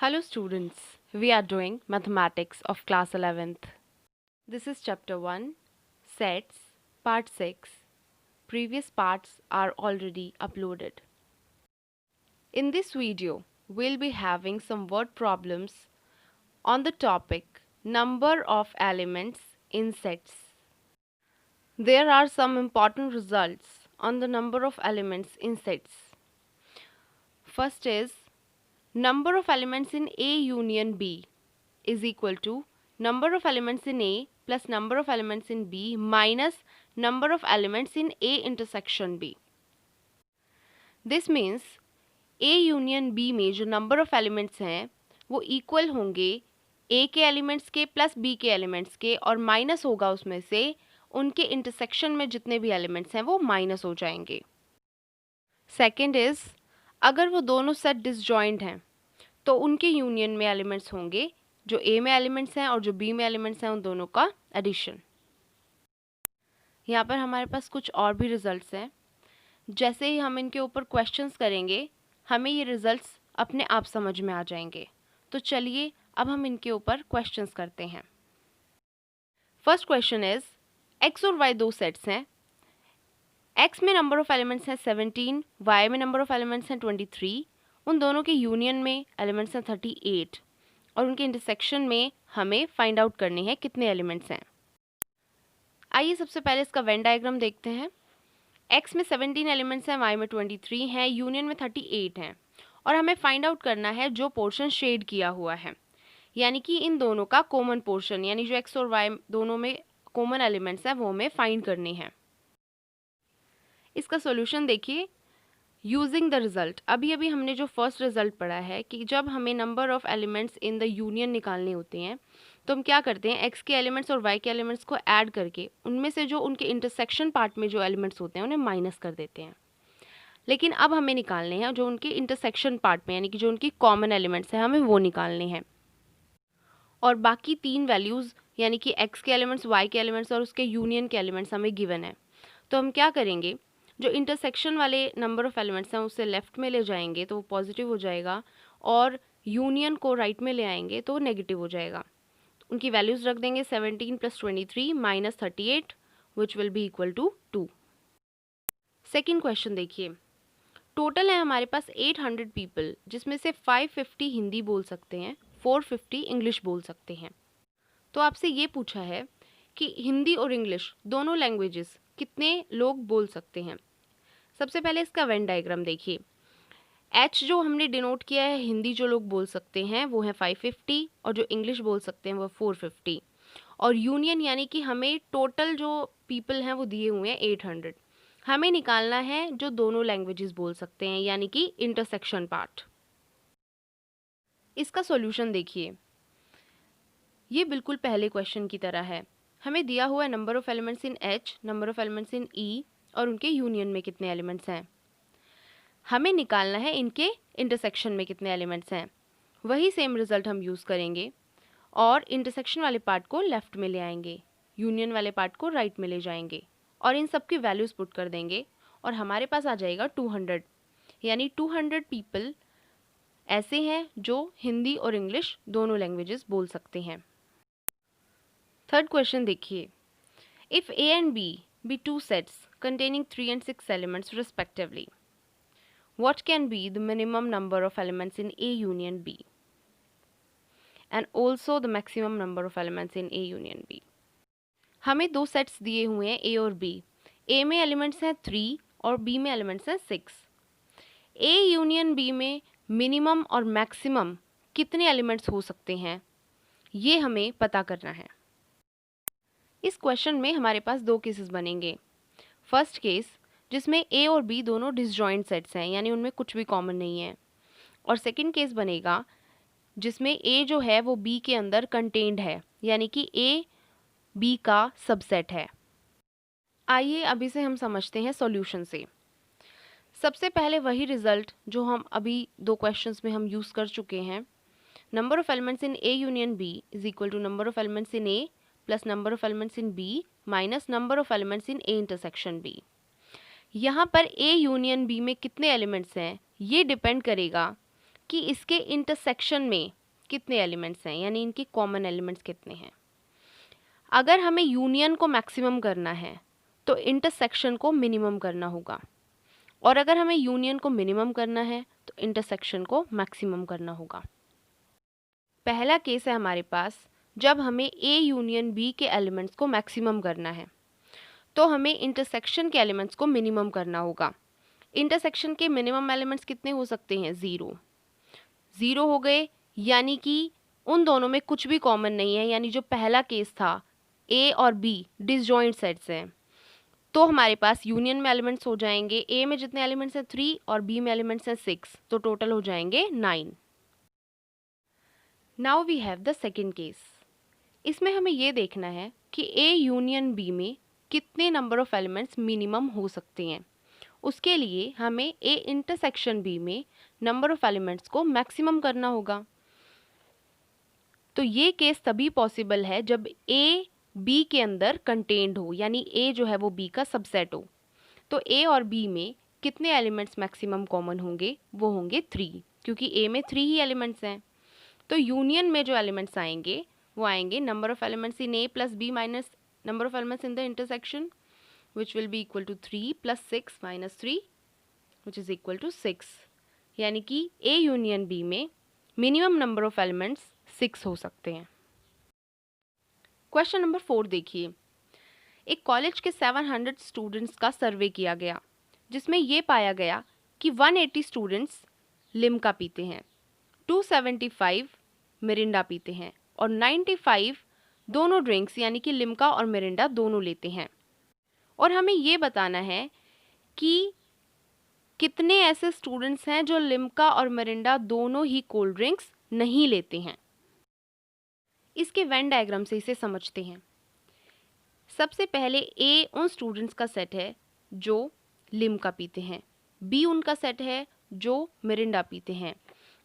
Hello students, we are doing mathematics of class 11th. This is chapter 1, sets, part 6. Previous parts are already uploaded. In this video, we'll be having some word problems on the topic number of elements in sets. There are some important results on the number of elements in sets. First is number of elements in A union B is equal to number of elements in A plus number of elements in B minus number of elements in A intersection B. This means A union B में जो number of elements हैं वो equal होंगे A के elements के plus B के elements के और minus होगा उसमें से उनके intersection में जितने भी elements हैं वो minus हो जाएंगे. Second is अगर वो दोनों set disjoint हैं तो उनके यूनियन में एलिमेंट्स होंगे जो ए में एलिमेंट्स हैं और जो बी में एलिमेंट्स हैं उन दोनों का एडिशन. यहाँ पर हमारे पास कुछ और भी रिजल्ट्स हैं. जैसे ही हम इनके ऊपर क्वेश्चंस करेंगे हमें ये रिजल्ट्स अपने आप समझ में आ जाएंगे. तो चलिए अब हम इनके ऊपर क्वेश्चंस करते हैं. फर्स्ट क्वेश्चन इज एक्स और वाई दो सेट्स हैं. एक्स में नंबर ऑफ एलिमेंट्स हैं 17, वाई में नंबर ऑफ एलिमेंट्स हैं 23. उन दोनों के यूनियन में एलिमेंट्स हैं 38 और उनके इंटरसेक्शन में हमें फाइंड आउट करने हैं कितने एलिमेंट्स हैं. आइए सबसे पहले इसका वेन डायग्राम देखते हैं. x में 17 एलिमेंट्स हैं, y में 23 हैं, यूनियन में 38 हैं और हमें फाइंड आउट करना है जो पोर्शन शेड किया हुआ है यानी कि इन दोनों का कॉमन पोर्शन यानी जो x और y दोनों में कॉमन एलिमेंट्स हैं वो हमें फाइंड करने हैं. इसका सॉल्यूशन देखिए यूजिंग द रिजल्ट. अभी हमने जो फर्स्ट रिजल्ट पढ़ा है कि जब हमें number of elements in the union निकालने होते हैं तो हम क्या करते हैं x के एलिमेंट्स और y के एलिमेंट्स को ऐड करके उनमें से जो उनके इंटरसेक्शन पार्ट में जो एलिमेंट्स होते हैं उन्हें माइनस कर देते हैं. लेकिन अब हमें निकालने हैं जो उनके इंटरसेक्शन पार्ट में यानी कि जो उनकी कॉमन एलिमेंट्स हैं हमें वो निकालने हैं. और बाकी तीन वैल्यूज़ यानी कि x के एलिमेंट्स, y के एलिमेंट्स और उसके यूनियन के एलिमेंट्स हमें गिवन है. तो हम क्या करेंगे, जो इंटरसेक्शन वाले नंबर ऑफ एलिमेंट्स हैं उसे लेफ्ट में ले जाएंगे तो वो पॉजिटिव हो जाएगा और यूनियन को राइट में ले आएंगे तो वो नेगेटिव हो जाएगा. उनकी वैल्यूज़ रख देंगे 17 + 23 - 38 which will be equal to 2. Second question देखिए. टोटल है हमारे पास 800 पीपल जिसमें से 550 हिंदी बोल सकते हैं, 450 इंग्लिश बोल सकते हैं. तो आपसे ये पूछा है कि हिंदी और इंग्लिश दोनों लैंग्वेजेस कितने लोग बोल सकते हैं. सबसे पहले इसका वेन डायग्राम देखिए. H जो हमने डिनोट किया है हिंदी जो लोग बोल सकते हैं वो है 550 और जो इंग्लिश बोल सकते हैं वो 450 और यूनियन यानी कि हमें टोटल जो पीपल हैं वो दिए हुए हैं 800. हमें निकालना है जो दोनों लैंग्वेजेस बोल सकते हैं यानी कि इंटरसेक्शन पार्ट. इसका सॉल्यूशन देखिए. ये बिल्कुल पहले क्वेश्चन की तरह है. हमें दिया हुआ है number of elements in H, number of elements in E और उनके यूनियन में कितने एलिमेंट्स हैं. हमें निकालना है इनके इंटरसेक्शन में कितने एलिमेंट्स हैं. वही सेम रिजल्ट हम यूज़ करेंगे और इंटरसेक्शन वाले पार्ट को लेफ़्ट में ले आएंगे, यूनियन वाले पार्ट को राइट में ले जाएंगे और इन सब की वैल्यूज़ पुट कर देंगे और हमारे पास आ जाएगा 200 यानी 200 पीपल ऐसे हैं जो हिंदी और इंग्लिश दोनों लैंग्वेजेस बोल सकते हैं. थर्ड क्वेश्चन देखिए. If A and B be two sets containing 3 and 6 elements respectively, what can be the minimum number of elements in A union B and also the maximum number of elements in A union B. हमें दो sets दिए हुए हैं A और B. A में elements हैं 3 और B में एलिमेंट्स हैं 6. A यूनियन B में मिनिमम और मैक्सिमम कितने एलिमेंट्स हो सकते हैं ये हमें पता करना है. इस क्वेश्चन में हमारे पास दो केसेस बनेंगे. फर्स्ट केस जिसमें A और B दोनों डिसजॉइंट सेट्स हैं यानी उनमें कुछ भी कॉमन नहीं है और सेकंड केस बनेगा जिसमें A जो है वो B के अंदर कंटेन्ड है यानी कि A B का सबसेट है. आइए अभी से हम समझते हैं सॉल्यूशन से. सबसे पहले वही रिजल्ट जो हम अभी दो क्वेश्चंस में हम यूज़ कर चुके हैं. Number of elements in A union B is equal to number of elements in A plus number of elements in B minus number of elements in A intersection B. यहाँ पर A union B में कितने elements हैं ये depend करेगा कि इसके intersection में कितने एलिमेंट्स हैं, यानी इनके कॉमन एलिमेंट्स कितने हैं। अगर हमें यूनियन को मैक्सिमम करना है तो इंटरसेक्शन को मिनिमम करना होगा, और अगर हमें यूनियन को मिनिमम करना है तो इंटरसेक्शन को मैक्सिमम करना होगा। पहला केस है हमारे पास जब हमें ए यूनियन बी के एलिमेंट्स को मैक्सिमम करना है, तो हमें इंटरसेक्शन के एलिमेंट्स को मिनिमम करना होगा। इंटरसेक्शन के मिनिमम एलिमेंट्स कितने हो सकते हैं? 0 हो गए, यानी कि उन दोनों में कुछ भी कॉमन नहीं है, यानी जो पहला केस था ए और बी डिसजॉइंट सेट्स हैं, तो हमारे पास यूनियन में एलिमेंट्स हो जाएंगे, ए में जितने एलिमेंट्स हैं 3 और बी में एलिमेंट्स हैं 6, तो टोटल हो जाएंगे 9। Now we have the second case. इसमें हमें ये देखना है कि ए यूनियन बी में कितने नंबर ऑफ एलिमेंट्स मिनिमम हो सकते हैं। उसके लिए हमें ए इंटरसेक्शन बी में नंबर ऑफ एलिमेंट्स को मैक्सिमम करना होगा। तो ये केस तभी पॉसिबल है जब ए बी के अंदर कंटेन्ड हो, यानी ए जो है वो बी का सबसेट हो। तो ए और बी में कितने एलिमेंट्स मैक्सिमम कॉमन होंगे? वो होंगे 3, क्योंकि ए में 3 ही एलिमेंट्स हैं। तो यूनियन में जो एलिमेंट्स आएंगे वो आएंगे number of elements in A plus B minus number of elements in the intersection, which will be equal to 3 plus 6 minus 3 which is equal to 6, यानी कि A यूनियन B में मिनिमम नंबर ऑफ एलिमेंट्स 6 हो सकते हैं। Question number 4 देखिए। एक college के 700 students का सर्वे किया गया, जिसमें ये पाया गया कि 180 स्टूडेंट्स लिम्का पीते हैं, 275 मिरिंडा पीते हैं और 95 दोनों ड्रिंक्स यानी कि लिम्का और मिरिंडा दोनों लेते हैं। और हमें ये बताना है कि कितने ऐसे स्टूडेंट्स हैं जो लिम्का और मिरिंडा दोनों ही कोल्ड ड्रिंक्स नहीं लेते हैं। इसके वेन डायग्राम से इसे समझते हैं। सबसे पहले ए उन स्टूडेंट्स का सेट है जो लिम्का पीते हैं, बी उनका सेट है जो मिरिंडा पीते हैं,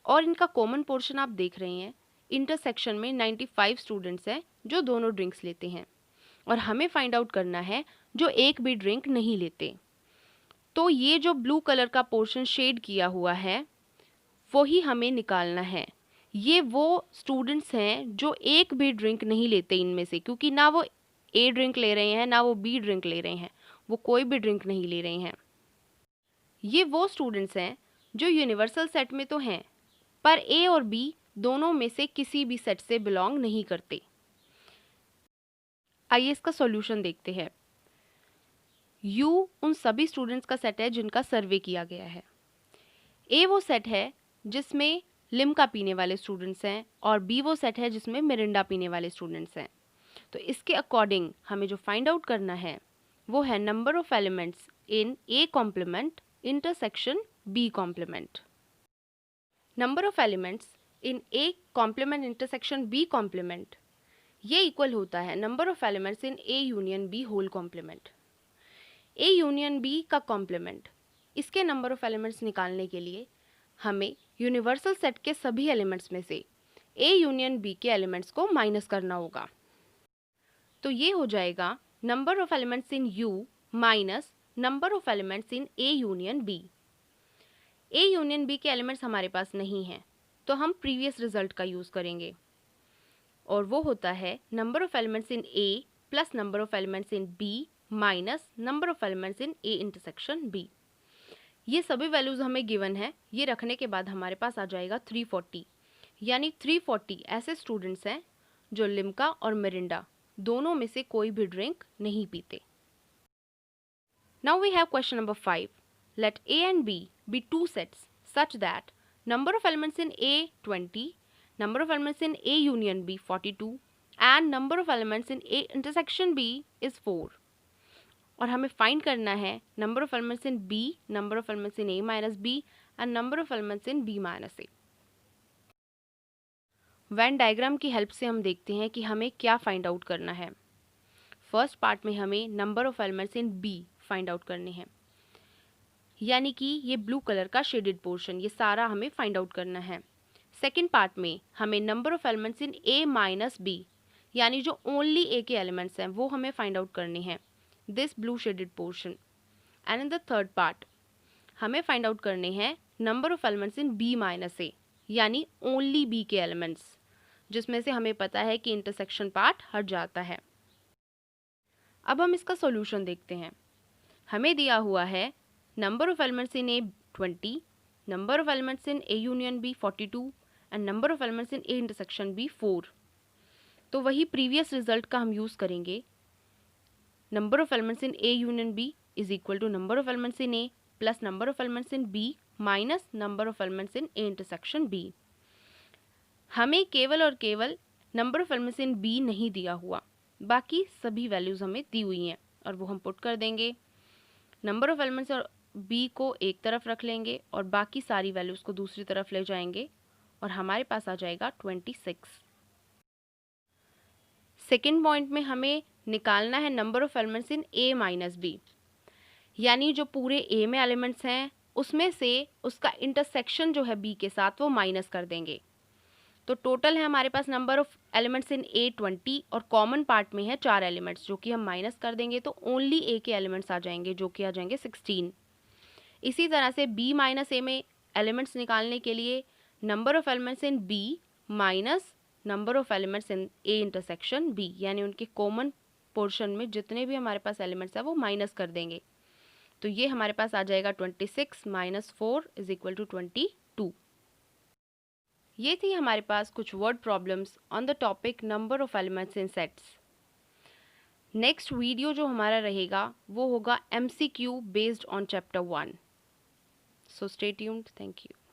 और इनका कॉमन पोर्शन आप देख रहे हैं। इंटरसेक्शन में 95 स्टूडेंट्स हैं जो दोनों ड्रिंक्स लेते हैं, और हमें फाइंड आउट करना है जो एक भी ड्रिंक नहीं लेते। तो ये जो ब्लू कलर का पोर्शन शेड किया हुआ है वो ही हमें निकालना है। ये वो स्टूडेंट्स हैं जो एक भी ड्रिंक नहीं लेते इनमें से, क्योंकि ना वो ए ड्रिंक ले रहे हैं ना वो बी ड्रिंक ले रहे हैं, वो कोई भी ड्रिंक नहीं ले रहे हैं। ये वो स्टूडेंट्स हैं जो यूनिवर्सल सेट में तो हैं, पर ए और बी दोनों में से किसी भी सेट से बिलोंग नहीं करते। आइए इसका सॉल्यूशन देखते हैं। U उन सभी स्टूडेंट्स का सेट है जिनका सर्वे किया गया है। A वो सेट है जिसमें लिम्का पीने वाले स्टूडेंट्स हैं, और B वो सेट है जिसमें मिरिंडा पीने वाले स्टूडेंट्स हैं। तो इसके अकॉर्डिंग हमें जो फाइंड आउट करना है वो है number of elements in A complement intersection B complement. Number of elements in A complement intersection B complement ये इक्वल होता है number of elements in A union B whole complement. A union B का complement, इसके number of elements निकालने के लिए हमें universal set के सभी एलिमेंट्स में से A यूनियन B के एलिमेंट्स को माइनस करना होगा। तो ये हो जाएगा number of elements in U minus number of elements in A union B। A union B के एलिमेंट्स हमारे पास नहीं हैं, तो हम प्रीवियस रिजल्ट का यूज़ करेंगे, और वो होता है number of elements in A plus number of elements in B minus number of elements in A intersection B। ये सभी वैल्यूज़ हमें गिवन है। ये रखने के बाद हमारे पास आ जाएगा 340, यानी 340 ऐसे स्टूडेंट्स हैं जो लिम्का और मिरिंडा दोनों में से कोई भी ड्रिंक नहीं पीते। Now we have question number 5। Let A and B be two sets such that number of elements in A 20, number of elements in A union B 42 and number of elements in A intersection B is 4। और हमें find करना है number of elements in B, number of elements in A minus B and number of elements in B minus A। Venn diagram की help से हम देखते हैं कि हमें क्या फाइंड आउट करना है। फर्स्ट पार्ट में हमें number of elements in B find out करने हैं, यानी कि ये ब्लू कलर का शेडेड पोर्शन, ये सारा हमें फाइंड आउट करना है। सेकेंड पार्ट में हमें number of elements in A minus B, यानी जो ओनली A के एलिमेंट्स हैं वो हमें फाइंड आउट करने हैं, this blue shaded portion. And in the third part हमें फाइंड आउट करने हैं number of elements in B minus A, यानी ओनली बी के एलिमेंट्स, जिसमें से हमें पता है कि इंटरसेक्शन पार्ट हट जाता है। अब हम इसका सॉल्यूशन देखते हैं। हमें दिया हुआ है number of elements in A 20, number of elements in A union B 42 and number of elements in A intersection B 4। तो वही प्रीवियस रिजल्ट का हम यूज़ करेंगे। Number of elements in A union B is equal to number of elements in A plus number of elements in B minus number of elements in A intersection B. हमें केवल और केवल number of elements in B नहीं दिया हुआ, बाकी सभी values हमें दी हुई हैं और वो हम पुट कर देंगे। नंबर ऑफ एलिमेंट्स और बी को एक तरफ रख लेंगे और बाकी सारी वैल्यूज़ को दूसरी तरफ ले जाएंगे और हमारे पास आ जाएगा 26। सेकेंड पॉइंट में हमें निकालना है number of elements in A minus B, यानी जो पूरे ए में एलिमेंट्स हैं उसमें से उसका इंटरसेक्शन जो है बी के साथ वो माइनस कर देंगे। तो टोटल है हमारे पास number of elements in A 20 और कॉमन पार्ट में है 4 एलिमेंट्स जो कि हम माइनस कर देंगे तो ओनली ए के एलिमेंट्स आ जाएंगे जो कि आ जाएंगे 16। इसी तरह से बी माइनस ए में एलिमेंट्स निकालने के लिए number of elements in B minus number of elements in A intersection B, यानी उनके कॉमन पोर्शन में जितने भी हमारे पास एलिमेंट्स है वो माइनस कर देंगे। तो ये हमारे पास आ जाएगा 26 माइनस 4 इज इक्वल टू 22। ये थी हमारे पास कुछ word problems on the topic number of elements in sets. Next video जो हमारा रहेगा वो होगा MCQ based on chapter 1। So stay tuned. Thank you.